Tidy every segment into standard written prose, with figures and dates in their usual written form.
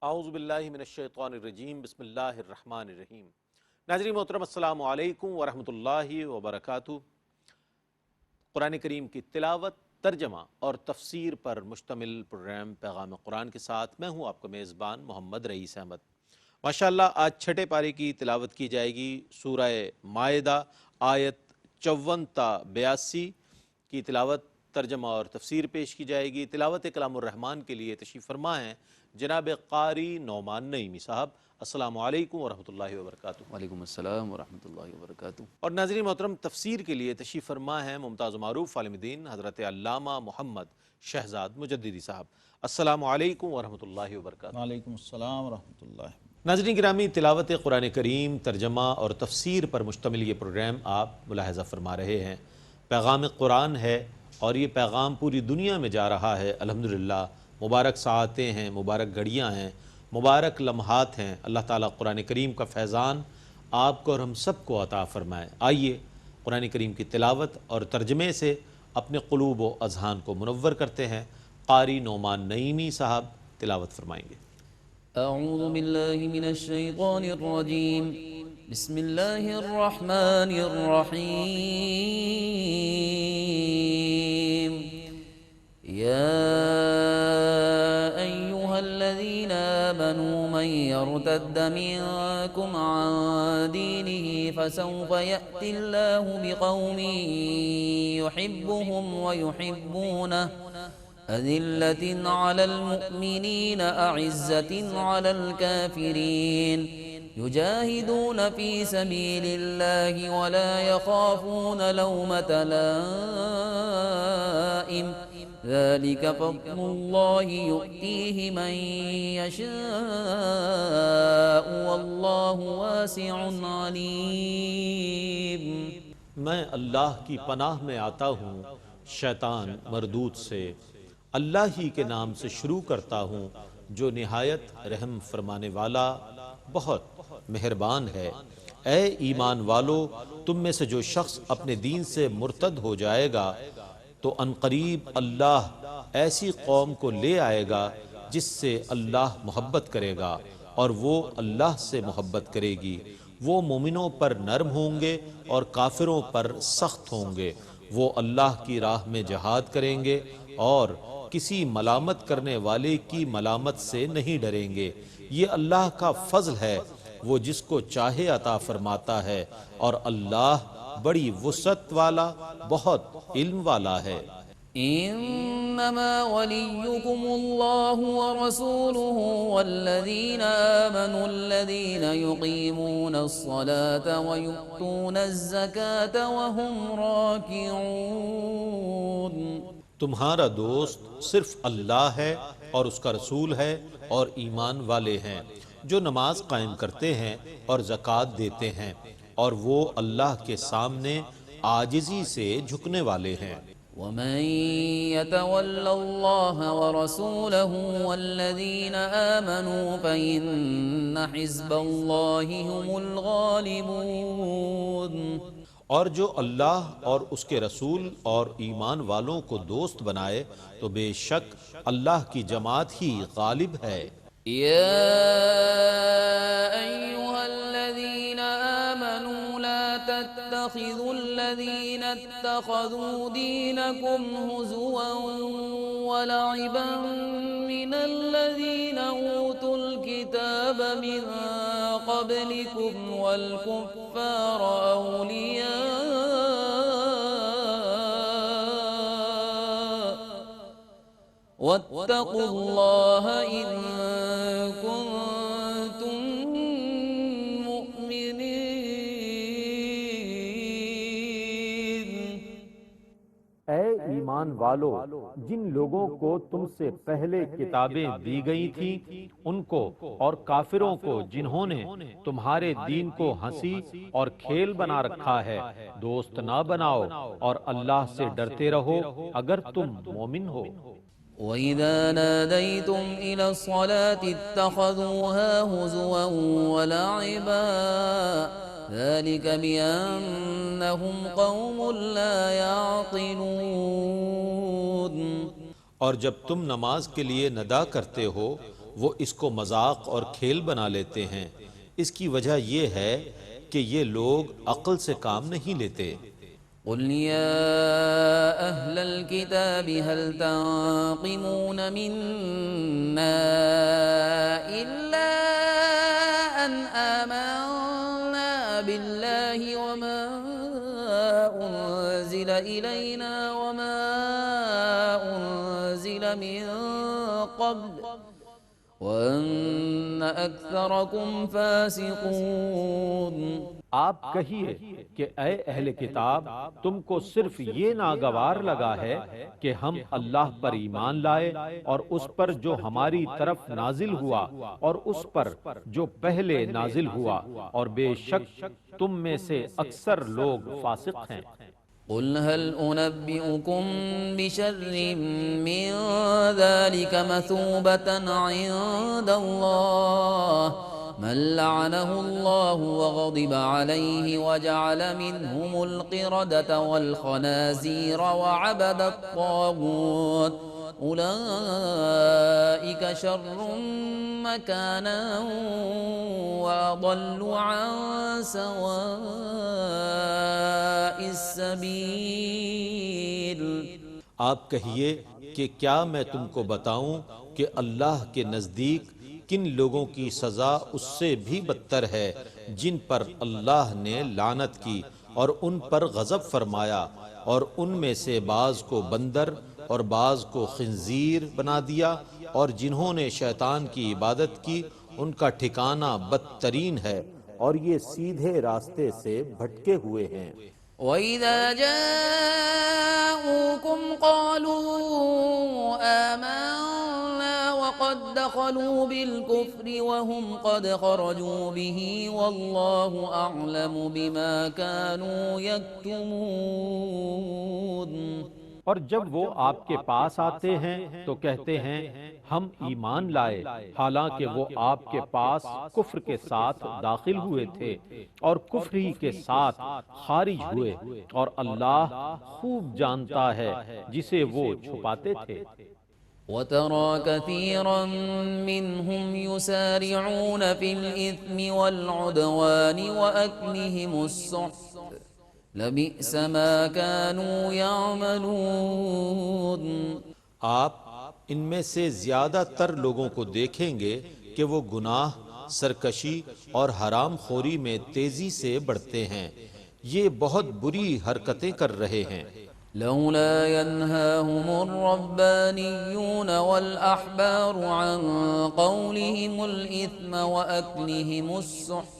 اعوذ باللہ من الشیطان الرجیم بسم اللہ الرحمن الرحیم۔ ناظرین محترم السلام علیکم ورحمۃ اللہ وبرکاتہ۔ قرآن کریم کی تلاوت، ترجمہ اور تفسیر پر مشتمل پروگرام پیغام قرآن کے ساتھ میں ہوں آپ کا میزبان محمد رئیس احمد۔ ماشاءاللہ آج چھٹے پارے کی تلاوت کی جائے گی۔ سورہ مائدہ آیت 54 تا 82 کی تلاوت، ترجمہ اور تفسیر پیش کی جائے گی۔ تلاوت کلام الرحمن کے لیے تشریف فرما ہیں جناب قاری نعمان نعیمی صاحب۔ السلام علیکم ورحمۃ اللہ وبرکاتہ۔ وعلیکم السلام ورحمۃ اللہ وبرکاتہ۔ اور ناظرین محترم، تفسیر کے لیے تشریف فرما ہیں ممتاز و معروف عالم دین حضرت علامہ محمد شہزاد مجددی صاحب۔ السلام علیکم ورحمۃ اللہ وبرکاتہ۔ وعلیکم السلام ورحمۃ اللہ۔ ناظرین گرامی، تلاوت قرآن کریم، ترجمہ اور تفسیر پر مشتمل یہ پروگرام آپ ملاحظہ فرما رہے ہیں۔ پیغام قرآن ہے اور یہ پیغام پوری دنیا میں جا رہا ہے الحمدللہ۔ مبارک ساعتیں ہیں، مبارک گھڑیاں ہیں، مبارک لمحات ہیں۔ اللہ تعالیٰ قرآن کریم کا فیضان آپ کو اور ہم سب کو عطا فرمائے۔ آئیے قرآن کریم کی تلاوت اور ترجمے سے اپنے قلوب و اذہان کو منور کرتے ہیں۔ قاری نعمان نعیمی صاحب تلاوت فرمائیں گے۔ اعوذ باللہ من الشیطان الرجیم، بسم اللہ الرحمن الرحیم۔ یا ایہا الذین آمنوا من یرتد منکم عن دینہ فسوف یأتی اللہ بقوم یحبهم ویحبونہ أذلة على المؤمنين أعزة على الكافرين يجاهدون في سبيل الله ولا يخافون لومة لائم ذلك فضل الله يؤتيه من يشاء والله واسع عليم۔ میں اللہ کی پناہ میں آتا ہوں شیطان مردود سے۔ اللہ ہی کے نام سے شروع کرتا ہوں جو نہایت رحم فرمانے والا بہت مہربان ہے۔ اے ایمان والو، تم میں سے جو شخص اپنے دین سے مرتد ہو جائے گا تو عنقریب اللہ ایسی قوم کو لے آئے گا جس سے اللہ محبت کرے گا اور وہ اللہ سے محبت کرے گی۔ وہ مومنوں پر نرم ہوں گے اور کافروں پر سخت ہوں گے۔ وہ اللہ کی راہ میں جہاد کریں گے اور کسی ملامت کرنے والے کی ملامت سے نہیں ڈریں گے۔ یہ اللہ کا فضل ہے، وہ جس کو چاہے عطا فرماتا ہے، اور اللہ بڑی وسعت والا بہت علم والا ہے۔ انما وليكم الله ورسوله والذين آمنوا الذين يقيمون الصلاة ويؤتون الزكاة وهم راكعون۔ تمہارا دوست صرف اللہ ہے اور اس کا رسول ہے اور ایمان والے ہیں جو نماز قائم کرتے ہیں اور زکوٰۃ دیتے ہیں، اور وہ اللہ کے سامنے عاجزی سے جھکنے والے ہیں۔ ومن يتول الله ورسوله والذين آمنوا فإن حزب الله هم الغالبون۔ اور جو اللہ اور اس کے رسول اور ایمان والوں کو دوست بنائے تو بے شک اللہ کی جماعت ہی غالب ہے۔ یا ایہا الذین آمنوا لا تتخذوا الذین اتخذوا دینکم ہزوا ولعبا من الذین اوتوا الکتاب من قبلکم والکفار اولیاء واتقوا اللہ ان کنتم مؤمنین۔ اے ایمان والو، جن لوگوں کو تم سے پہلے کتابیں دی گئی تھیں ان کو اور کافروں کو جنہوں نے تمہارے دین کو ہنسی اور کھیل بنا رکھا ہے دوست نہ بناؤ، اور اللہ سے ڈرتے رہو اگر تم مومن ہو۔ وَإِذَا نَادَيْتُمْ إِلَى الصَّلَاةِ اتَّخَذُوهَا هُزُوًا وَلَعِبًا ذَلِكَ بِأَنَّهُمْ قَوْمٌ لَا يَعْقِلُونَ۔ اور جب تم نماز کے لیے ندا کرتے ہو وہ اس کو مذاق اور کھیل بنا لیتے ہیں۔ اس کی وجہ یہ ہے کہ یہ لوگ عقل سے کام نہیں لیتے۔ قل يا أهل الكتاب هل تنقمون منا إلا أن آمنا بالله وما أنزل إلينا وما أنزل من قبل وأن أكثركم فاسقون۔ آپ کہیے کہ اے اہل کتاب، تم کو صرف یہ ناگوار لگا ہے کہ ہم اللہ پر ایمان لائے اور اس پر جو ہماری طرف نازل ہوا اور اس پر جو پہلے نازل ہوا، اور بے شک تم میں سے اکثر لوگ فاسق ہیں۔ قل هل أنبئكم بشر من ذلك مثوبة عند الله من لعنه الله وغضب عليه وجعل منهم القردة والخنازير وعبد الطاغوت أولئك شر مكانا وأضل عن سواء السبيل۔ آپ کہیے کہ کیا میں تم کو بتاؤں کہ اللہ کے نزدیک کن لوگوں کی سزا اس سے بھی بدتر ہے جن پر اللہ نے لعنت کی اور ان پر غضب فرمایا، اور ان میں سے بعض کو بندر اور بعض کو خنزیر بنا دیا، اور جنہوں نے شیطان کی عبادت کی ان کا ٹھکانہ بدترین ہے، اور یہ سیدھے راستے سے بھٹکے ہوئے ہیں۔ وَإِذَا جَاءُوكُمْ قَالُوا آمَنَّا وَقَدْ دَخَلُوا بِالْكُفْرِ وَهُمْ قَدْ خَرَجُوا بِهِ وَاللَّهُ أَعْلَمُ بِمَا كَانُوا يَكْتُمُونَ۔ اور جب وہ آپ کے پاس آتے ہیں تو کہتے ہیں ہم ایمان لائے، حالانکہ وہ آپ کے پاس کفر کے ساتھ داخل ہوئے تھے اور کفر ہی کے ساتھ خارج ہوئے، اور اللہ خوب جانتا ہے جسے وہ چھپاتے تھے۔ وَتَرَى كَثِيرًا مِّنْهُمْ يُسَارِعُونَ فِي الْإِثْمِ وَالْعُدْوَانِ وَأَكْلِهِمُ السُّحْتَ لَبِئْسَ مَا كَانُوا يَعْمَلُونَ۔ آپ ان میں سے زیادہ تر لوگوں کو دیکھیں گے کہ وہ گناہ، سرکشی اور حرام خوری میں تیزی سے بڑھتے ہیں، یہ بہت بری حرکتیں کر رہے ہیں۔ لولا ينهاهم الربانيون والأحبار عن قولهم الإثم وأكلهم السحت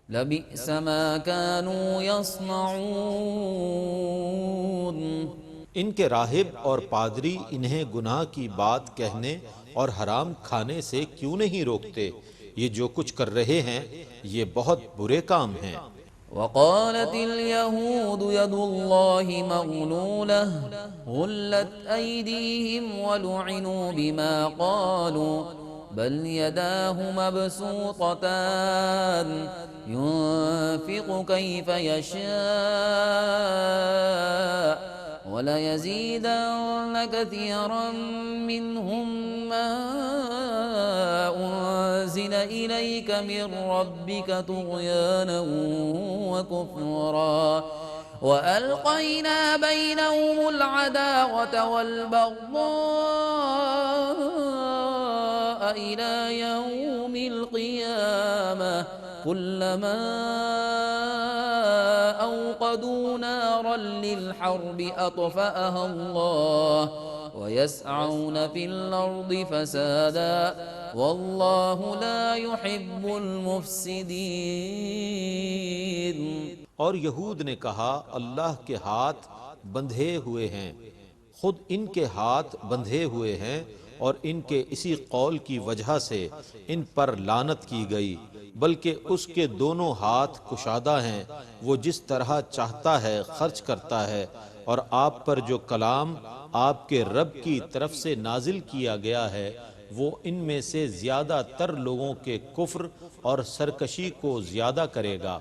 لبئس ما كانوا يصنعون۔ ان کے راہب اور پادری انہیں گناہ کی بات کہنے اور حرام کھانے سے کیوں نہیں روکتے؟ یہ جو کچھ کر رہے ہیں یہ بہت برے کام ہیں۔ وقالت اليهود يد الله مغلولة غلت أيديهم ولعنوا بما قالوا بل يداه مبسوطتان ينفق كيف يشاء وليزيدن كثيرا منهم ما أنزل إليك من ربك طغيانا وكفرا وألقينا بينهم العداوة والبغضاء إلى يوم القيامة كلما أوقدوا نارا للحرب أطفأها الله ويسعون في الأرض فسادا والله لا يحب المفسدين۔ اور یہود نے کہا اللہ کے ہاتھ بندھے ہوئے ہیں، خود ان کے ہاتھ بندھے ہوئے ہیں، اور ان کے اسی قول کی وجہ سے ان پر لعنت کی گئی، بلکہ اس کے دونوں ہاتھ کشادہ ہیں، وہ جس طرح چاہتا ہے خرچ کرتا ہے، اور آپ پر جو کلام آپ کے رب کی طرف سے نازل کیا گیا ہے وہ ان میں سے زیادہ تر لوگوں کے کفر اور سرکشی کو زیادہ کرے گا،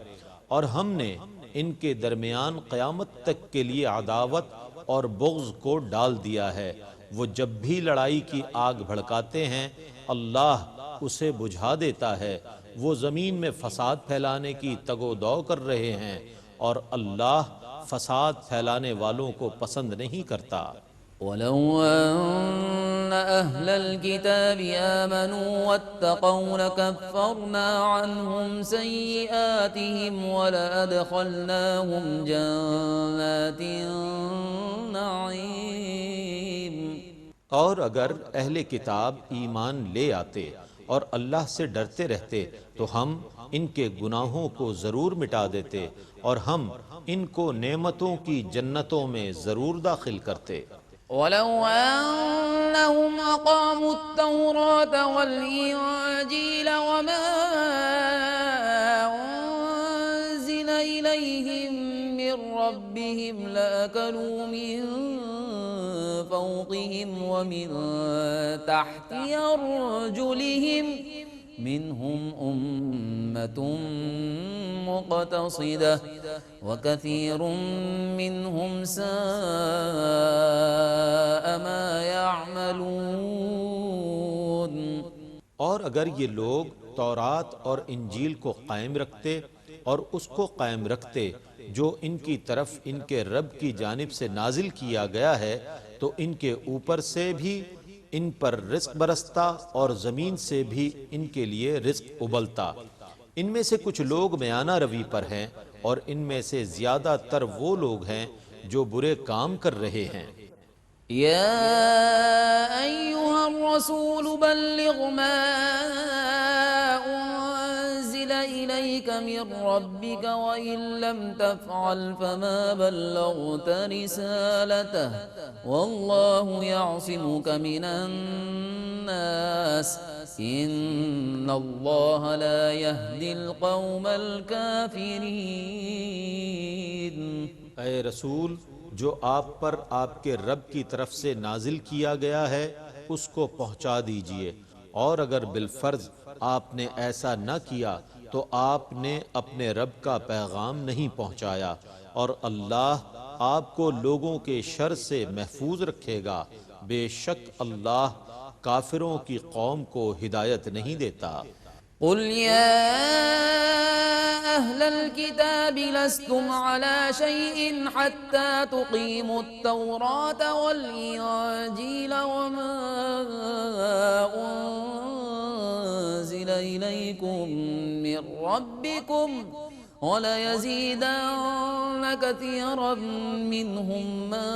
اور ہم نے ان کے درمیان قیامت تک کے لیے عداوت اور بغض کو ڈال دیا ہے۔ وہ جب بھی لڑائی کی آگ بھڑکاتے ہیں اللہ اسے بجھا دیتا ہے۔ وہ زمین میں فساد پھیلانے کی تگ و دو کر رہے ہیں اور اللہ فساد پھیلانے والوں کو پسند نہیں کرتا۔ ولو أن أهل الكتاب آمنوا واتقوا لكفرنا عنهم سيئاتهم ولأدخلناهم جنات النعيم۔ اور اگر اہل کتاب ایمان لے آتے اور اللہ سے ڈرتے رہتے تو ہم ان کے گناہوں کو ضرور مٹا دیتے اور ہم ان کو نعمتوں کی جنتوں میں ضرور داخل کرتے۔ ولو أنهم أقاموا التوراة والإنجيل وما أنزل إليهم من ربهم لأكلوا من فوقهم ومن تحت أرجلهم منهم أمة مقتصدة وكثير منهم ساء ما يعملون۔ اور اگر یہ لوگ تورات اور انجیل کو قائم رکھتے اور اس کو قائم رکھتے جو ان کی طرف ان کے رب کی جانب سے نازل کیا گیا ہے تو ان کے اوپر سے بھی ان پر رزق برستا اور زمین سے بھی ان کے لیے رزق ابلتا۔ ان میں سے کچھ لوگ میانہ روی پر ہیں اور ان میں سے زیادہ تر وہ لوگ ہیں جو برے کام کر رہے ہیں۔ يا أيها الرسول بلغ ما أنزل إليك من ربك وإن لم تفعل فما بلغت رسالته والله يعصمك من الناس إن الله لا يهدي القوم الكافرين۔ اے رسول، جو آپ پر آپ کے رب کی طرف سے نازل کیا گیا ہے اس کو پہنچا دیجئے، اور اگر بالفرض آپ نے ایسا نہ کیا تو آپ نے اپنے رب کا پیغام نہیں پہنچایا، اور اللہ آپ کو لوگوں کے شر سے محفوظ رکھے گا۔ بے شک اللہ کافروں کی قوم کو ہدایت نہیں دیتا۔ قل يا أهل الكتاب لستم على شيء حتى تقيموا التوراة والإنجيل وما أنزل إليكم من ربكم وليزيدن كثيرا منهم ما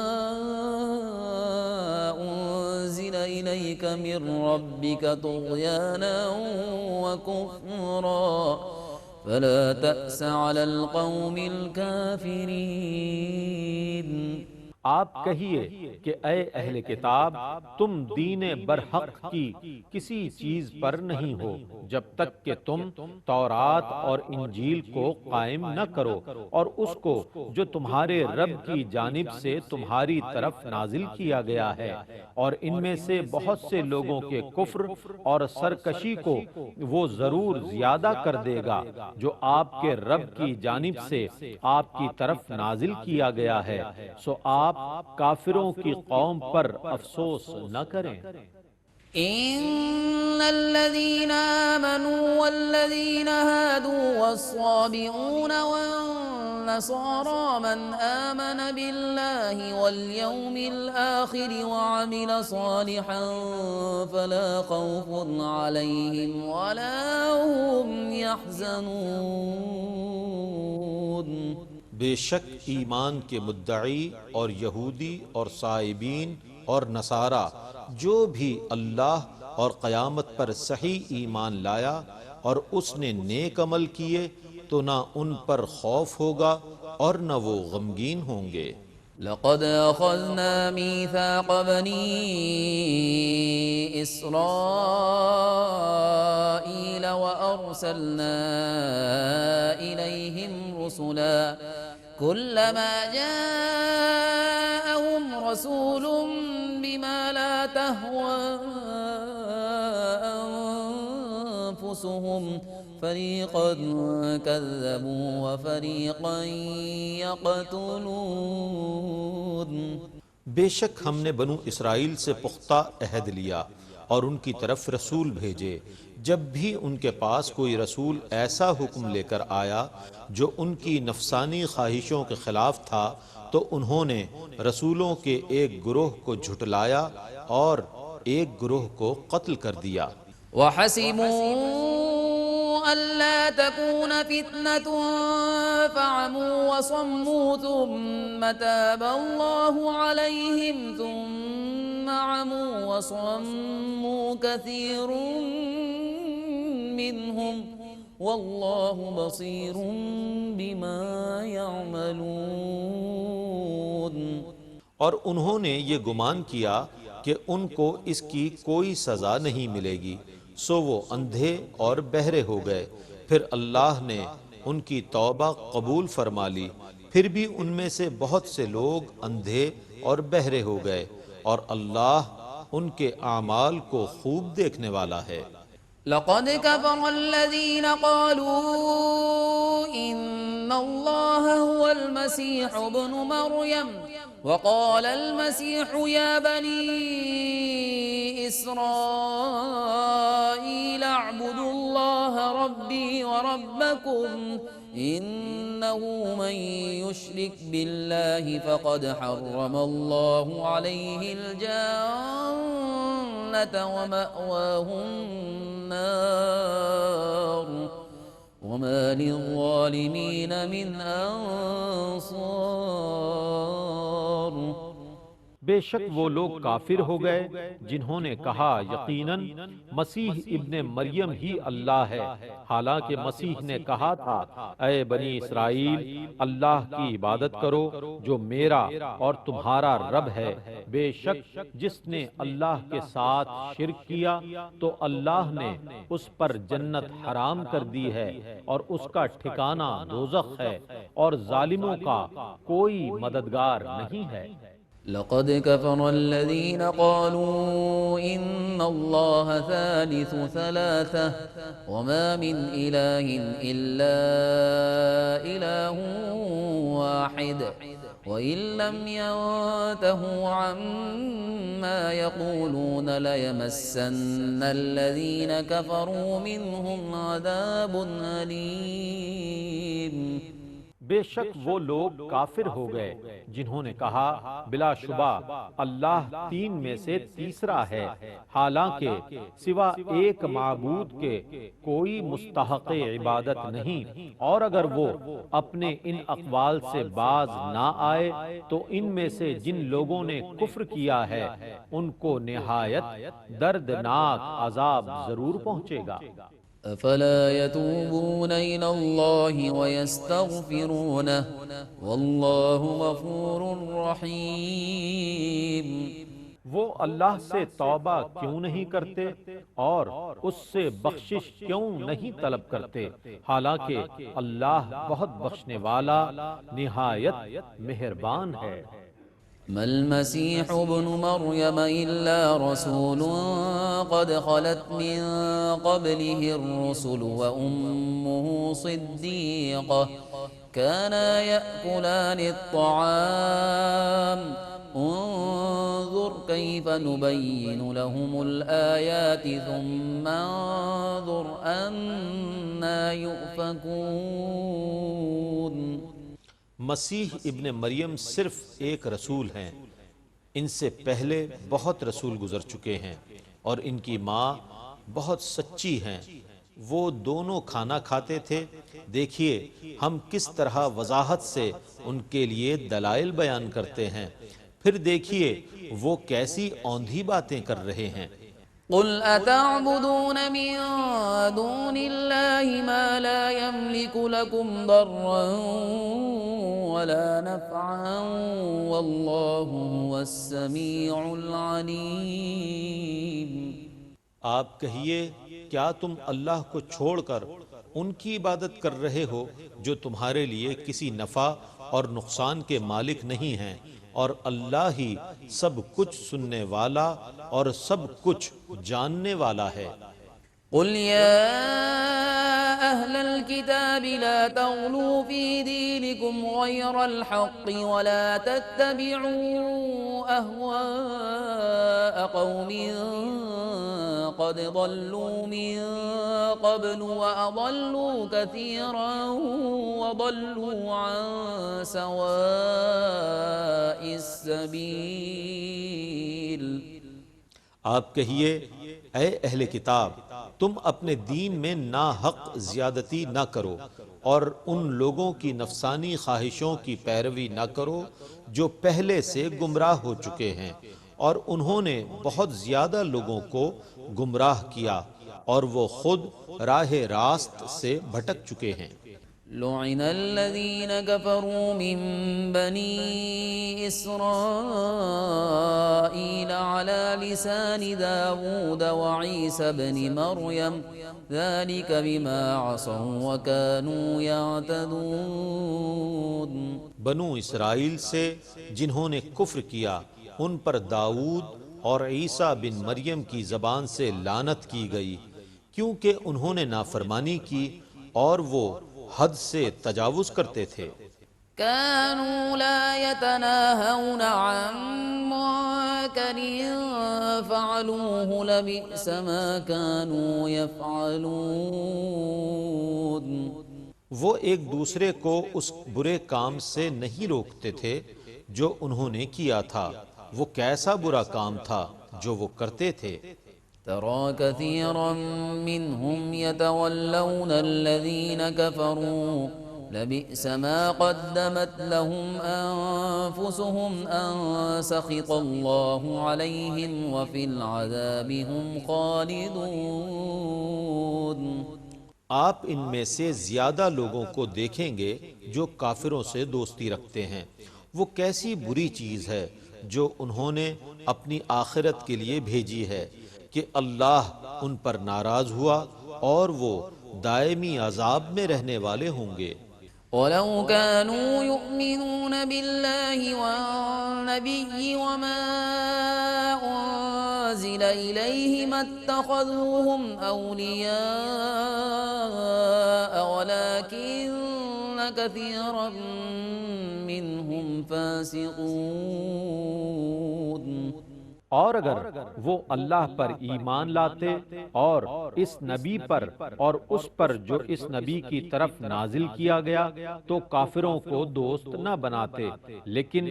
أنزل إليك من ربك طغيانا وكفرا فلا تأس على القوم الكافرين۔ آپ کہیے کہ اے اہل کتاب، تم دین برحق کی کسی چیز پر نہیں ہو جب تک کہ تم تورات اور انجیل کو قائم نہ کرو اور اس کو جو تمہارے رب کی جانب سے تمہاری طرف نازل کیا گیا ہے، اور ان میں سے بہت سے لوگوں کے کفر اور سرکشی کو وہ ضرور زیادہ کر دے گا جو آپ کے رب کی جانب سے آپ کی طرف نازل کیا گیا ہے، سو آپ کافروں کی قوم پر افسوس نہ کریں۔ إن الذين آمنوا والذين هادوا والصابئون والنصارى من آمن بالله واليوم الآخر وعمل صالحا فلا خوف عليهم ولا هم يحزنون۔ بے شک ایمان کے مدعی اور یہودی اور صائبین اور نصارہ جو بھی اللہ اور قیامت پر صحیح ایمان لایا اور اس نے نیک عمل کیے تو نہ ان پر خوف ہوگا اور نہ وہ غمگین ہوں گے۔ لقد أخذنا ميثاق بني إسرائيل وأرسلنا إليهم رسلا كلما جاءهم رسول بما لا تهوى أنفسهم فریقا کذبوا وفریقا یقتلون۔ بے شک ہم نے بنو اسرائیل سے پختہ عہد لیا اور ان کی طرف رسول بھیجے۔ جب بھی ان کے پاس کوئی رسول ایسا حکم لے کر آیا جو ان کی نفسانی خواہشوں کے خلاف تھا تو انہوں نے رسولوں کے ایک گروہ کو جھٹلایا اور ایک گروہ کو قتل کر دیا۔ وحسبوا ألا تكون فتنة فعموا وصموا ثم تاب الله عليهم ثم عموا وصموا كثير منهم والله بصير بما يعملون۔ اور انہوں نے یہ گمان کیا کہ ان کو اس کی کوئی سزا نہیں ملے گی، سو وہ اندھے اور بہرے ہو گئے۔ پھر اللہ نے ان کی توبہ قبول فرما لی، پھر بھی ان میں سے بہت سے لوگ اندھے اور بہرے ہو گئے، اور اللہ ان کے اعمال کو خوب دیکھنے والا ہے۔ لقد كفر الذين قالوا إن الله هو المسيح ابن مريم وقال المسيح يا بني إسرائيل اعبدوا الله ربي وربكم إنه من يشرك بالله فقد حرم الله عليه الجنة ومأواه النار وما للظالمين من أنصار۔ بے شک وہ لوگ کافر ہو گئے جنہوں نے کہا یقیناً مسیح ابن مریم ہی اللہ ہے، حالانکہ مسیح نے کہا تھا اے بنی اسرائیل اللہ کی عبادت کرو جو میرا اور تمہارا رب ہے۔ بے شک جس نے اللہ کے ساتھ شرک کیا تو اللہ نے اس پر جنت حرام کر دی ہے اور اس کا ٹھکانہ دوزخ ہے، اور ظالموں کا کوئی مددگار نہیں ہے۔ لقد كفر الذين قالوا إن الله ثالث ثلاثة وما من إله إلا إله واحد وإن لم ينتهوا عما يقولون ليمسن الذين كفروا منهم عذاب أليم۔ بے شک وہ لوگ کافر ہو گئے جنہوں نے کہا بلا شبہ اللہ تین میں سے تیسرا ہے، حالانکہ سوا ایک معبود کے کوئی مستحق عبادت نہیں، اور اگر وہ اپنے ان اقوال سے باز نہ آئے تو ان میں سے جن لوگوں نے کفر کیا ہے ان کو نہایت دردناک عذاب ضرور پہنچے گا۔ افلا يتوبون الى الله ويستغفرونه والله غفور رحيم۔ وہ اللہ سے توبہ کیوں نہیں کرتے اور اس سے بخشش کیوں نہیں طلب کرتے، حالانکہ اللہ بہت بخشنے والا نہایت مہربان ہے۔ ما المسيح ابن مريم إلا رسول قد خلت من قبله الرسل وأمه صديقة كانا يأكلان الطعام انظر كيف نبين لهم الآيات ثم انظر أنا يؤفكون۔ مسیح ابن مریم صرف ایک رسول ہیں، ان سے پہلے بہت رسول گزر چکے ہیں، اور ان کی ماں بہت سچی ہیں، وہ دونوں کھانا کھاتے تھے۔ دیکھیے ہم کس طرح وضاحت سے ان کے لیے دلائل بیان کرتے ہیں، پھر دیکھیے وہ کیسی اوندھی باتیں کر رہے ہیں۔ قل اتعبدون من دون الله ما لا يملك لكم ضرا ولا نفعا والله هو السميع العليم۔ آپ کہیے کیا تم اللہ کو چھوڑ کر ان کی عبادت کر رہے ہو جو تمہارے لیے کسی نفع اور نقصان کے مالک نہیں ہیں، اور اللہ ہی سب کچھ سننے والا اور سب کچھ جاننے والا ہے۔ قل يا أهل الكتاب لا تغلوا في دينكم غير الحق ولا تتبعوا أهواء قوم قد ضلوا من قبل وأضلوا كثيرا وضلوا عن سواء السبيل۔ آپ کہیے اے اہل کتاب، تم اپنے دین میں ناحق زیادتی نہ کرو اور ان لوگوں کی نفسانی خواہشوں کی پیروی نہ کرو جو پہلے سے گمراہ ہو چکے ہیں، اور انہوں نے بہت زیادہ لوگوں کو گمراہ کیا اور وہ خود راہ راست سے بھٹک چکے ہیں۔ لعن الذين كفروا من بني إسرائيل على لسان داود وعيسى بن مريم ذلك بما عصوا وكانوا يعتدون۔ بنو اسرائیل سے جنہوں نے کفر کیا ان پر داؤد اور عیسیٰ بن مریم کی زبان سے لعنت کی گئی، کیونکہ انہوں نے نافرمانی کی اور وہ حد سے تجاوز کرتے تھے۔ كانوا لا يتناهون عن منكر فعلوه لبئس ما كانوا يفعلون۔ وہ ایک دوسرے کو اس برے کام سے نہیں روکتے تھے جو انہوں نے کیا تھا، وہ کیسا برا کام تھا جو وہ کرتے تھے۔ ترى كثيرا منهم يتولون الذين كفروا لبئس ما قدمت لهم أنفسهم أن سخط الله عليهم وفي العذاب هم خالدون۔ آپ ان میں سے زیادہ لوگوں کو دیکھیں گے جو کافروں سے دوستی رکھتے ہیں، وہ کیسی بری چیز ہے جو انہوں نے اپنی آخرت کے لیے بھیجی ہے کہ اللہ ان پر ناراض ہوا اور وہ دائمی عذاب میں رہنے والے ہوں گے۔ وَلَوْ كَانُوا يُؤْمِنُونَ بِاللَّهِ وَالنَّبِيِّ وَمَا أُنزِلَ إِلَيْهِ مَا اتَّخَذُوهُمْ أَوْلِيَاءَ وَلَكِنَّ كَثِيرًا مِّنْهُمْ فَاسِقُونَ۔ اور اگر وہ اللہ پر ایمان لاتے اور اس نبی پر اور اس پر جو اس نبی کی طرف نازل کیا گیا تو کافروں کو دوست نہ بناتے، لیکن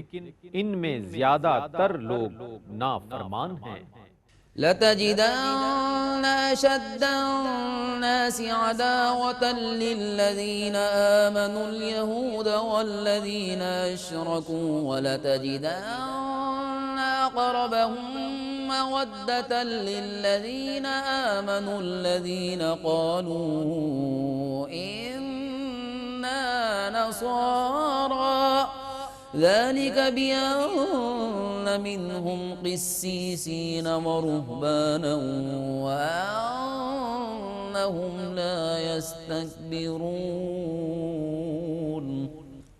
ان میں زیادہ تر لوگ نافرمان ہیں۔ لَتَجِدَنَّ أَشَدَّ النَّاسِ عَدَاوَةً لِّلَّذِينَ آمَنُوا الْيَهُودَ وَالَّذِينَ أَشْرَكُوا وَلَتَجِدَنَّ أَقْرَبَهُم مَّوَدَّةً لِّلَّذِينَ آمَنُوا الَّذِينَ قَالُوا إِنَّا نَصَارَىٰ ذَلِكَ بِأَنَّ مِنْهُمْ قِسِّيسِينَ وَرُهْبَانًا وَأَنَّهُمْ لَا يَسْتَكْبِرُونَ۔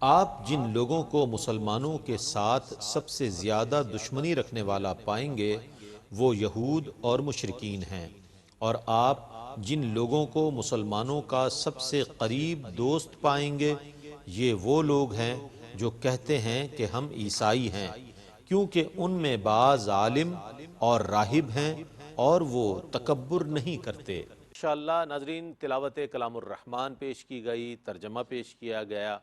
آپ جن لوگوں کو مسلمانوں کے ساتھ سب سے زیادہ دشمنی رکھنے والا پائیں گے وہ یہود اور مشرکین ہیں، اور آپ جن لوگوں کو مسلمانوں کا سب سے قریب دوست پائیں گے یہ وہ لوگ ہیں جو کہتے ہیں کہ ہم عیسائی ہیں، کیونکہ ان میں بعض عالم اور راہب ہیں اور وہ تکبر نہیں کرتے۔ انشاءاللہ ناظرین، تلاوت کلام الرحمن پیش کی گئی، ترجمہ پیش کیا گیا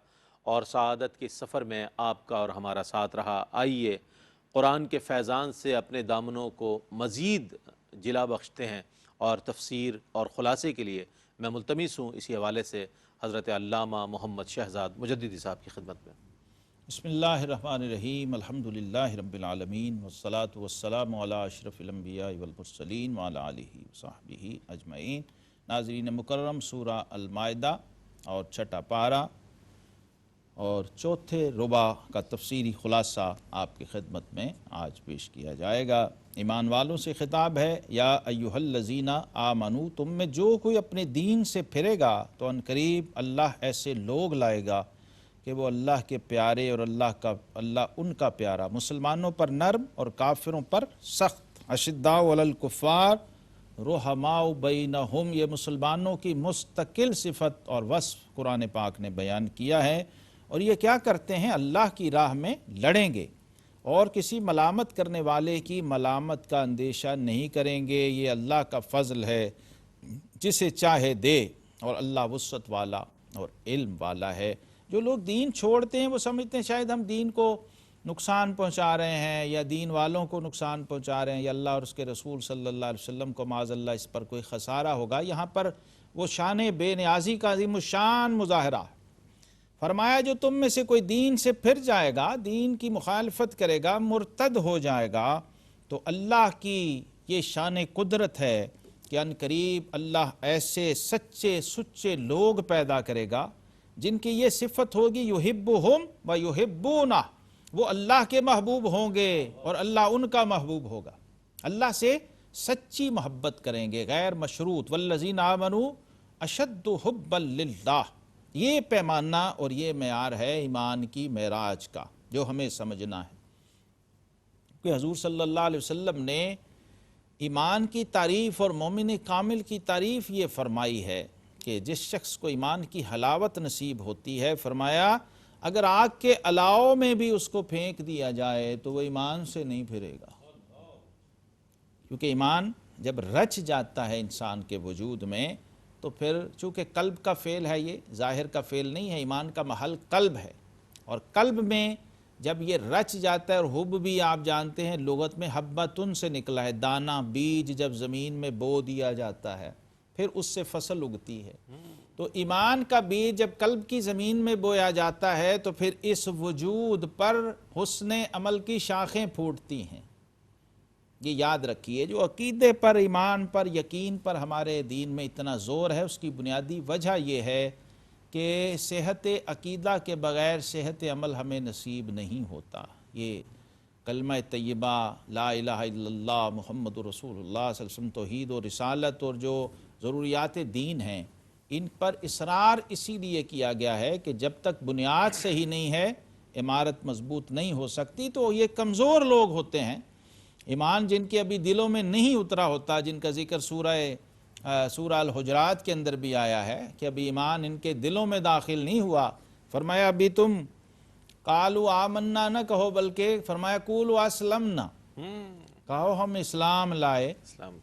اور سعادت کے سفر میں آپ کا اور ہمارا ساتھ رہا۔ آئیے قرآن کے فیضان سے اپنے دامنوں کو مزید جلا بخشتے ہیں، اور تفسیر اور خلاصے کے لیے میں ملتمس ہوں اسی حوالے سے حضرت علامہ محمد شہزاد مجددی صاحب کی خدمت میں۔ بسم اللہ الرحمن الرحیم، الحمدللہ رب العالمین، والصلاة والسلام علی اشرف الانبیاء والمرسلین وعلی آلہ وصحبہ اجمعین۔ ناظرین مکرم، سورہ المائدہ اور چھٹا پارہ اور چوتھے ربع کا تفسیری خلاصہ آپ کی خدمت میں آج پیش کیا جائے گا۔ ایمان والوں سے خطاب ہے، یا ایھا الذین آمنو، تم میں جو کوئی اپنے دین سے پھرے گا تو عنقریب اللہ ایسے لوگ لائے گا کہ وہ اللہ کے پیارے اور اللہ ان کا پیارا، مسلمانوں پر نرم اور کافروں پر سخت۔ اشداء علی الکفار رحماء بینہم، یہ مسلمانوں کی مستقل صفت اور وصف قرآن پاک نے بیان کیا ہے، اور یہ کیا کرتے ہیں؟ اللہ کی راہ میں لڑیں گے اور کسی ملامت کرنے والے کی ملامت کا اندیشہ نہیں کریں گے، یہ اللہ کا فضل ہے، جسے چاہے دے، اور اللہ وسعت والا اور علم والا ہے۔ جو لوگ دین چھوڑتے ہیں وہ سمجھتے ہیں شاید ہم دین کو نقصان پہنچا رہے ہیں، یا دین والوں کو نقصان پہنچا رہے ہیں، یا اللہ اور اس کے رسول صلی اللہ علیہ وسلم کو معاذ اللہ اس پر کوئی خسارہ ہوگا۔ یہاں پر وہ شان بے نیازی کا عظیم الشان مظاہرہ ہے۔ فرمایا جو تم میں سے کوئی دین سے پھر جائے گا، دین کی مخالفت کرے گا، مرتد ہو جائے گا، تو اللہ کی یہ شان قدرت ہے کہ ان قریب اللہ ایسے سچے سچے لوگ پیدا کرے گا جن کی یہ صفت ہوگی، یحبہم و یحبونہ، وہ اللہ کے محبوب ہوں گے اور اللہ ان کا محبوب ہوگا۔ اللہ سے سچی محبت کریں گے، غیر مشروط، والذین آمنوا اشد حبا للہ۔ یہ پیمانہ اور یہ معیار ہے ایمان کی معراج کا جو ہمیں سمجھنا ہے، کہ حضور صلی اللہ علیہ وسلم نے ایمان کی تعریف اور مومن کامل کی تعریف یہ فرمائی ہے کہ جس شخص کو ایمان کی حلاوت نصیب ہوتی ہے، فرمایا اگر آگ کے الاؤ میں بھی اس کو پھینک دیا جائے تو وہ ایمان سے نہیں پھرے گا، کیونکہ ایمان جب رچ جاتا ہے انسان کے وجود میں تو پھر چونکہ قلب کا فعل ہے، یہ ظاہر کا فعل نہیں ہے، ایمان کا محل قلب ہے، اور قلب میں جب یہ رچ جاتا ہے، اور حب بھی آپ جانتے ہیں لغت میں حبتن سے نکلا ہے، دانہ بیج جب زمین میں بو دیا جاتا ہے پھر اس سے فصل اگتی ہے، تو ایمان کا بیج جب قلب کی زمین میں بویا جاتا ہے تو پھر اس وجود پر حسن عمل کی شاخیں پھوٹتی ہیں۔ یہ یاد رکھیے، جو عقیدے پر، ایمان پر، یقین پر ہمارے دین میں اتنا زور ہے، اس کی بنیادی وجہ یہ ہے کہ صحت عقیدہ کے بغیر صحت عمل ہمیں نصیب نہیں ہوتا۔ یہ کلمہ طیبہ لا الہ الا اللہ محمد رسول اللہ صلی اللہ علیہ وسلم، توحید و رسالت اور جو ضروریات دین ہیں، ان پر اصرار اسی لیے کیا گیا ہے کہ جب تک بنیاد صحیح نہیں ہے عمارت مضبوط نہیں ہو سکتی۔ تو یہ کمزور لوگ ہوتے ہیں، ایمان جن کے ابھی دلوں میں نہیں اترا ہوتا، جن کا ذکر سورہ الحجرات کے اندر بھی آیا ہے کہ ابھی ایمان ان کے دلوں میں داخل نہیں ہوا۔ فرمایا ابھی تم قالوا آمنا نہ کہو، بلکہ فرمایا قولوا اسلمنا، کہو ہم اسلام لائے،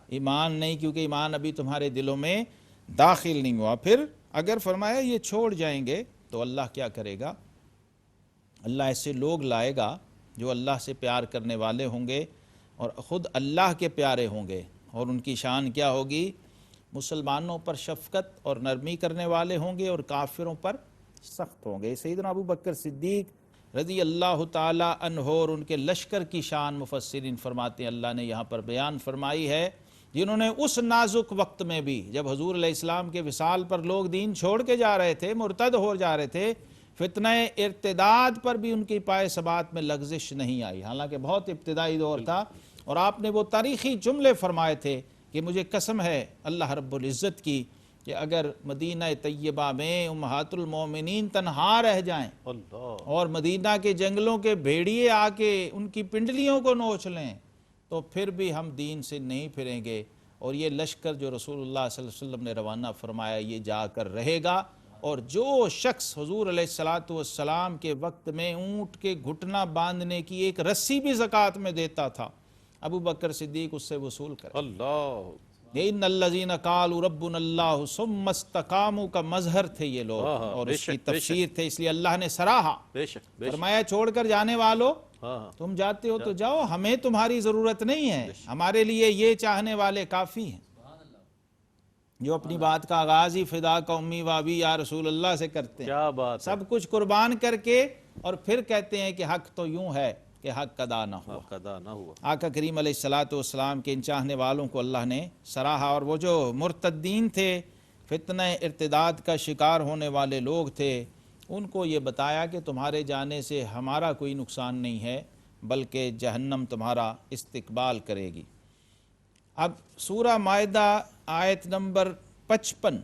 ایمان نہیں، کیونکہ ایمان ابھی تمہارے دلوں میں داخل نہیں ہوا۔ پھر اگر فرمایا یہ چھوڑ جائیں گے تو اللہ کیا کرے گا؟ اللہ ایسے لوگ لائے گا جو اللہ سے پیار کرنے والے ہوں گے اور خود اللہ کے پیارے ہوں گے، اور ان کی شان کیا ہوگی؟ مسلمانوں پر شفقت اور نرمی کرنے والے ہوں گے اور کافروں پر سخت ہوں گے۔ سیدنا ابو بکر صدیق رضی اللہ تعالی عنہ اور ان کے لشکر کی شان مفسرین فرماتے ہیں اللہ نے یہاں پر بیان فرمائی ہے، جنہوں نے اس نازک وقت میں بھی جب حضور علیہ السلام کے وصال پر لوگ دین چھوڑ کے جا رہے تھے، مرتد ہو جا رہے تھے، فتنہ ارتداد پر بھی ان کی پائے ثبات میں لغزش نہیں آئی، حالانکہ بہت ابتدائی دور تھا، اور آپ نے وہ تاریخی جملے فرمائے تھے کہ مجھے قسم ہے اللہ رب العزت کی کہ اگر مدینہ طیبہ میں امہات المومنین تنہا رہ جائیں اور مدینہ کے جنگلوں کے بھیڑیے آ کے ان کی پنڈلیوں کو نوچ لیں تو پھر بھی ہم دین سے نہیں پھریں گے، اور یہ لشکر جو رسول اللہ صلی اللہ علیہ وسلم نے روانہ فرمایا یہ جا کر رہے گا۔ اور جو شخص حضور علیہ السلام کے وقت میں اونٹ کے گھٹنا باندھنے کی ایک رسی بھی زکوٰۃ میں دیتا تھا، ابو بکر صدیق اس سے وصول کرے۔ اللہ ان الذین قالوا ربنا اللہ ثم استقاموا کا مظہر تھے یہ لوگ، اور اس کی تفسیر تھے، اس لیے اللہ نے سراہا، فرمایا چھوڑ کر جانے والو تم جاتے ہو تو جاؤ، ہمیں تمہاری ضرورت نہیں ہے، ہمارے لیے یہ چاہنے والے کافی ہیں جو اپنی بات کا آغاز ہی فدا کا امی و ابی یا رسول اللہ سے کرتے ہیں، کیا بات، سب کچھ قربان کر کے، اور پھر کہتے ہیں کہ حق تو یوں ہے کہ حق ادا نہ ہوا۔ آقا کریم علیہ السلام کے ان چاہنے والوں کو اللہ نے سراہا، اور وہ جو مرتدین تھے، فتنہ ارتداد کا شکار ہونے والے لوگ تھے، ان کو یہ بتایا کہ تمہارے جانے سے ہمارا کوئی نقصان نہیں ہے، بلکہ جہنم تمہارا استقبال کرے گی۔ اب سورہ مائدہ آیت نمبر 55،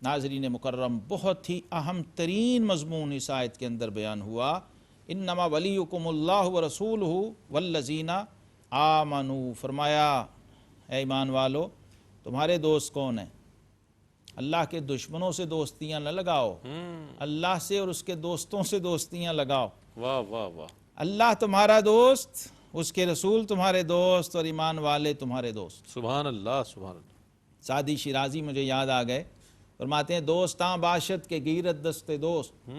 ناظرین مکرم، بہت ہی اہم ترین مضمون اس آیت کے اندر بیان ہوا، انما ولیکم اللہ ورسولہ والذین آمنوا، فرمایا اے ایمان والو تمہارے دوست کون ہیں؟ اللہ کے دشمنوں سے دوستیاں نہ لگاؤ، اللہ سے اور اس کے دوستوں سے دوستیاں لگاؤ۔ واہ واہ واہ، اللہ تمہارا دوست، اس کے رسول تمہارے دوست، اور ایمان والے تمہارے دوست۔ سبحان اللہ سبحان اللہ۔ سعدی شیرازی مجھے یاد آ گئے، فرماتے ہیں دوستاں باشد کے گیرت دست دوست،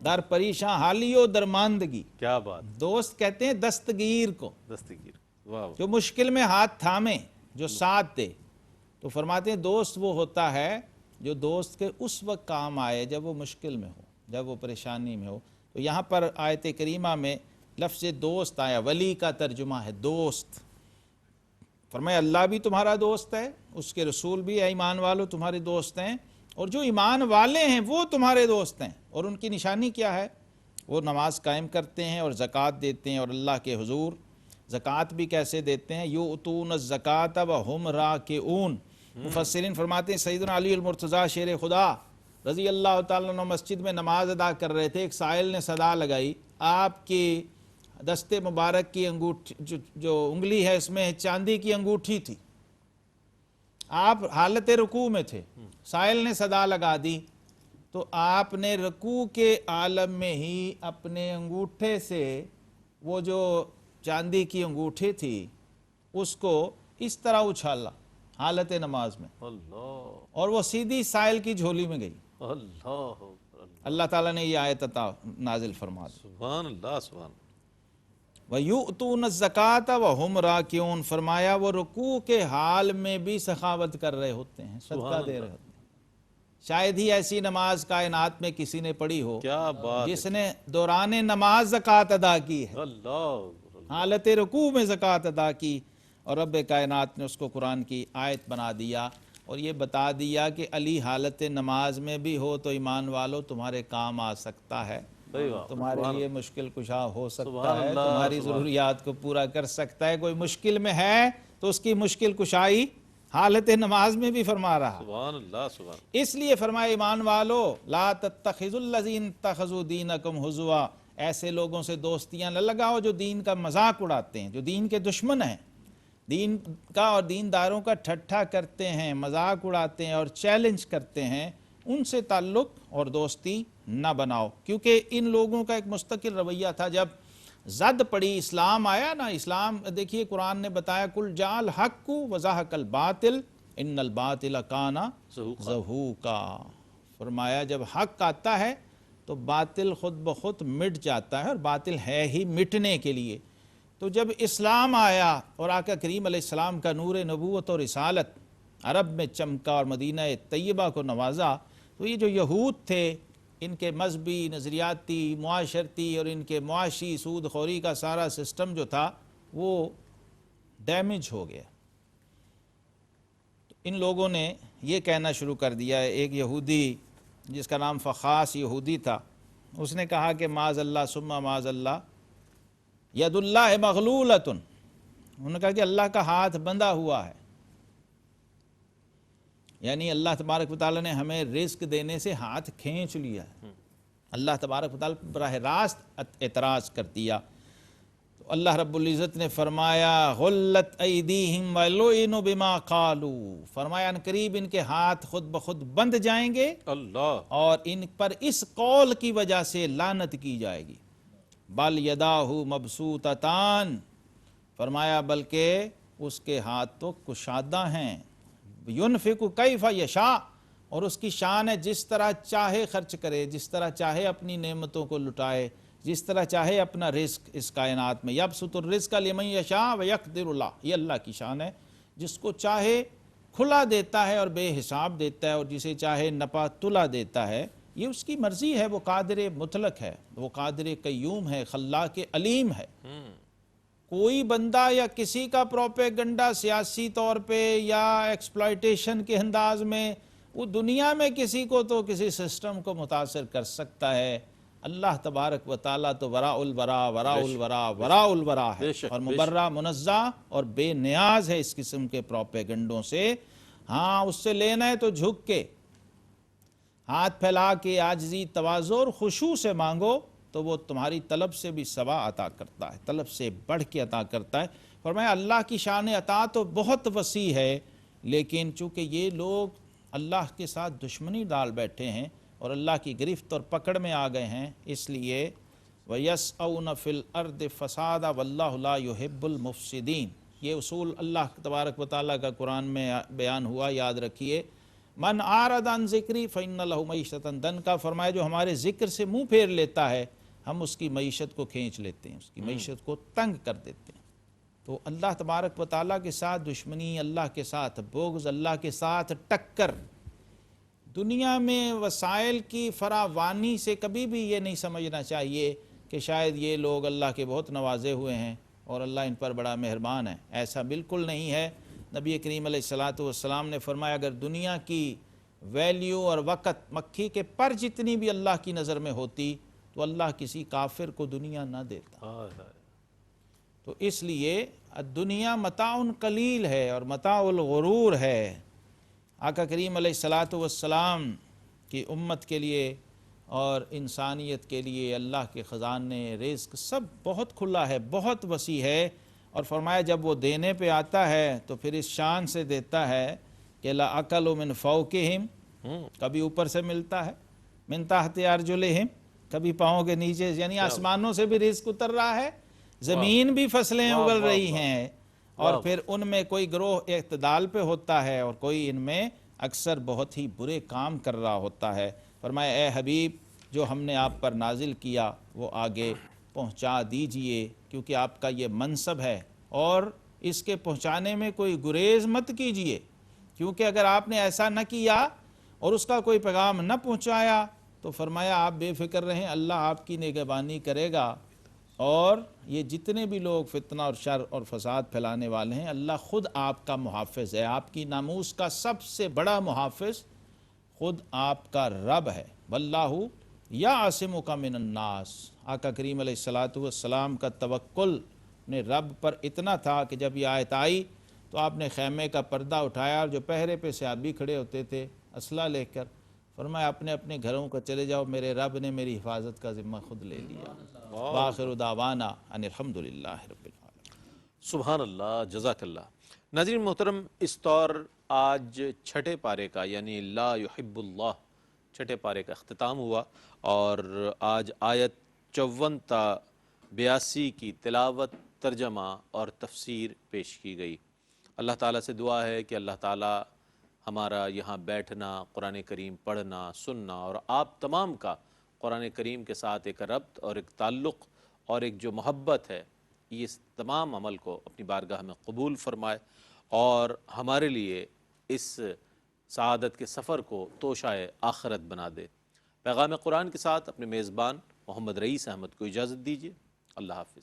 در پریشاں حالی و درماندگی۔ کیا بات، دوست کہتے ہیں دستگیر کو، دستگیر، واہ جو مشکل میں ہاتھ تھامے، جو ساتھ دے۔ تو فرماتے ہیں دوست وہ ہوتا ہے جو دوست کے اس وقت کام آئے جب وہ مشکل میں ہو، جب وہ پریشانی میں ہو۔ تو یہاں پر آیت کریمہ میں لفظ دوست آیا، ولی کا ترجمہ ہے دوست۔ فرمایا اللہ بھی تمہارا دوست ہے، اس کے رسول بھی، اے ایمان والو تمہارے دوست ہیں، اور جو ایمان والے ہیں وہ تمہارے دوست ہیں۔ اور ان کی نشانی کیا ہے؟ وہ نماز قائم کرتے ہیں اور زکوٰۃ دیتے ہیں، اور اللہ کے حضور زکوٰۃ بھی کیسے دیتے ہیں؟ یؤتون الزکاۃ وہم راکعون۔ مفسرین فرماتے ہیں سیدنا علی المرتضیٰ شیر خدا رضی اللہ تعالیٰ عنہ مسجد میں نماز ادا کر رہے تھے، ایک سائل نے صدا لگائی، آپ کی دست مبارک کی انگوٹھی جو انگلی ہے اس میں چاندی کی انگوٹھی تھی، آپ حالت رکوع میں تھے، سائل نے صدا لگا دی، تو آپ نے رکوع کے عالم میں ہی اپنے انگوٹھے سے وہ جو چاندی کی انگوٹھی تھی اس کو اس طرح اچھالا حالت نماز میں، اللہ اور وہ سیدھی سائل کی جھولی میں گئی۔ اللہ اللہ تعالیٰ نے یہ آیت عطا نازل فرما دی، سبحان اللہ سبحان اللہ۔ وَيُؤْتُونَ الزَّكَاةَ وَهُمْ رَاكِعُونَ، فرمایا وہ رکوع کے حال میں بھی سخاوت کر رہے ہوتے ہیں، صدقہ دے رہے ہوتے ہیں۔ شاید ہی ایسی نماز کائنات میں کسی نے پڑھی ہو کیا بات، جس نے دوران نماز زکوٰۃ ادا کی ہے، اللہ حالت رکوع میں زکوٰۃ ادا کی، اور رب کائنات نے اس کو قرآن کی آیت بنا دیا اور یہ بتا دیا کہ علی حالت نماز میں بھی ہو تو ایمان والو تمہارے کام آ سکتا ہے، تمہارے لیے مشکل کشا ہو سکتا ہے، تمہاری ضروریات کو پورا کر سکتا ہے۔ کوئی مشکل میں ہے تو اس کی مشکل کشائی حالت نماز میں بھی فرما رہا۔ سبحان اللہ سبحان اس لیے فرمایا ایمان والو لا تتخذوا الذین اتخذوا دینکم ہزوا، ایسے لوگوں سے دوستیاں نہ لگاؤ جو دین کا مذاق اڑاتے ہیں، جو دین کے دشمن ہیں، دین کا اور دینداروں کا ٹھٹھا کرتے ہیں، مذاق اڑاتے ہیں اور چیلنج کرتے ہیں، ان سے تعلق اور دوستی نہ بناؤ، کیونکہ ان لوگوں کا ایک مستقل رویہ تھا۔ جب زد پڑی، اسلام آیا نا، اسلام دیکھیے قرآن نے بتایا کل جاء الحق وزہق الباطل ان الباطل کان زہوقا، فرمایا جب حق آتا ہے تو باطل خود بخود مٹ جاتا ہے، اور باطل ہے ہی مٹنے کے لیے۔ تو جب اسلام آیا اور آقا کریم علیہ السلام کا نور نبوت اور رسالت عرب میں چمکا اور مدینہ طیبہ کو نوازا، تو یہ جو یہود تھے، ان کے مذہبی، نظریاتی، معاشرتی اور ان کے معاشی سود خوری کا سارا سسٹم جو تھا وہ ڈیمیج ہو گیا۔ ان لوگوں نے یہ کہنا شروع کر دیا ہے، ایک یہودی جس کا نام فخاس یہودی تھا، اس نے کہا کہ معاذ اللہ ثم معاذ اللہ ید اللہ مغلولۃ، انہوں نے کہا کہ اللہ کا ہاتھ بندھا ہوا ہے، یعنی اللہ تبارک و تعالیٰ نے ہمیں رزق دینے سے ہاتھ کھینچ لیا ہے۔ اللہ تبارک و تعالیٰ براہ راست اعتراض کر دیا، تو اللہ رب العزت نے فرمایا غلت ایدیہم ولعنوا بما قالوا، فرمایا ان قریب ان کے ہاتھ خود بخود بند جائیں گے اللہ، اور ان پر اس قول کی وجہ سے لعنت کی جائے گی۔ بل یداہ مبسوطتان، فرمایا بلکہ اس کے ہاتھ تو کشادہ ہیں، ینفق کیف یشاء، اور اس کی شان ہے جس طرح چاہے خرچ کرے، جس طرح چاہے اپنی نعمتوں کو لٹائے، جس طرح چاہے اپنا رزق اس کائنات میں، یبسط الرزق لمن یشاء ویقدر اللہ، یہ اللہ کی شان ہے، جس کو چاہے کھلا دیتا ہے اور بے حساب دیتا ہے، اور جسے چاہے نپا تلا دیتا ہے، یہ اس کی مرضی ہے۔ وہ قادر مطلق ہے، وہ قادر قیوم ہے، خلاق علیم ہے۔ کوئی بندہ یا کسی کا پروپیگنڈا سیاسی طور پہ یا ایکسپلائٹیشن کے انداز میں وہ دنیا میں کسی کو تو کسی سسٹم کو متاثر کر سکتا ہے، اللہ تبارک و تعالیٰ تو وراء الورا وراء الورا وراء الورا ہے، اور مبرہ منزہ اور بے نیاز ہے اس قسم کے پروپیگنڈوں سے۔ ہاں اس سے لینا ہے تو جھک کے ہاتھ پھیلا کے عاجزی، تواضع اور خشوع سے مانگو تو وہ تمہاری طلب سے بھی سوا عطا کرتا ہے، طلب سے بڑھ کے عطا کرتا ہے۔ فرمایا اللہ کی شان عطا تو بہت وسیع ہے، لیکن چونکہ یہ لوگ اللہ کے ساتھ دشمنی ڈال بیٹھے ہیں اور اللہ کی گرفت اور پکڑ میں آ گئے ہیں، اس لیے وَيَسْعَوْنَ فِي الْأَرْضِ فَسَادًا وَاللَّهُ لَا يُحِبُّ الْمُفْسِدِينَ۔ یہ اصول اللہ تبارک و تعالیٰ کا قرآن میں بیان ہوا، یاد رکھیے۔ من اعرض عن ذکری فإن له معیشۃ ضنکا، فرمایا جو ہمارے ذکر سے منہ پھیر لیتا ہے ہم اس کی معیشت کو کھینچ لیتے ہیں، اس کی معیشت کو تنگ کر دیتے ہیں۔ تو اللہ تبارک و تعالیٰ کے ساتھ دشمنی، اللہ کے ساتھ بغض، اللہ کے ساتھ ٹکر، دنیا میں وسائل کی فراوانی سے کبھی بھی یہ نہیں سمجھنا چاہیے کہ شاید یہ لوگ اللہ کے بہت نوازے ہوئے ہیں اور اللہ ان پر بڑا مہربان ہے۔ ایسا بالکل نہیں ہے۔ نبی کریم علیہ السلام نے فرمایا اگر دنیا کی ویلیو اور وقت مکھی کے پر جتنی بھی اللہ کی نظر میں ہوتی تو اللہ کسی کافر کو دنیا نہ دیتا۔ تو اس لیے دنیا متاع قلیل ہے اور متاع الغرور ہے۔ آقا کریم علیہ السلام کی امت کے لیے اور انسانیت کے لیے اللہ کے خزانے رزق سب بہت کھلا ہے، بہت وسیع ہے، اور فرمایا جب وہ دینے پہ آتا ہے تو پھر اس شان سے دیتا ہے کہ لا اکل من فوقہم، کبھی اوپر سے ملتا ہے، من تحت ارجلہم، کبھی پاؤں کے نیچے، یعنی آسمانوں سے بھی رزق اتر رہا ہے، زمین بھی فصلیں اگل رہی ہیں، اور پھر ان میں کوئی گروہ اعتدال پہ ہوتا ہے اور کوئی ان میں اکثر بہت ہی برے کام کر رہا ہوتا ہے۔ فرمایا اے حبیب جو ہم نے آپ پر نازل کیا وہ آگے پہنچا دیجئے، کیونکہ آپ کا یہ منصب ہے، اور اس کے پہنچانے میں کوئی گریز مت کیجئے، کیونکہ اگر آپ نے ایسا نہ کیا اور اس کا کوئی پیغام نہ پہنچایا تو فرمایا آپ بے فکر رہیں، اللہ آپ کی نگہبانی کرے گا، اور یہ جتنے بھی لوگ فتنہ اور شر اور فساد پھیلانے والے ہیں اللہ خود آپ کا محافظ ہے۔ آپ کی ناموس کا سب سے بڑا محافظ خود آپ کا رب ہے۔ واللہ یعصمک من الناس۔ آقا کریم علیہ السلام کا توکل نے رب پر اتنا تھا کہ جب یہ آیت آئی تو آپ نے خیمے کا پردہ اٹھایا، اور جو پہرے پہ صحابی کھڑے ہوتے تھے اسلحہ لے کر، فرمایا اپنے اپنے گھروں کو چلے جاؤ، میرے رب نے میری حفاظت کا ذمہ خود لے لیا۔ وآخر دعوانا ان الحمدللہ رب العالمین۔ سبحان اللہ، جزاک اللہ۔ ناظرین محترم، اس طور آج چھٹے پارے کا یعنی لا یحب اللہ چھٹے پارے کا اختتام ہوا، اور آج آیت 54 تا 82 کی تلاوت، ترجمہ اور تفسیر پیش کی گئی۔ اللہ تعالیٰ سے دعا ہے کہ اللہ تعالیٰ ہمارا یہاں بیٹھنا، قرآن کریم پڑھنا، سننا، اور آپ تمام کا قرآن کریم کے ساتھ ایک ربط اور ایک تعلق اور ایک جو محبت ہے، اس تمام عمل کو اپنی بارگاہ میں قبول فرمائے، اور ہمارے لیے اس سعادت کے سفر کو توشہ آخرت بنا دے۔ پیغام قرآن کے ساتھ اپنے میزبان محمد رئیس احمد کو اجازت دیجیے۔ اللہ حافظ۔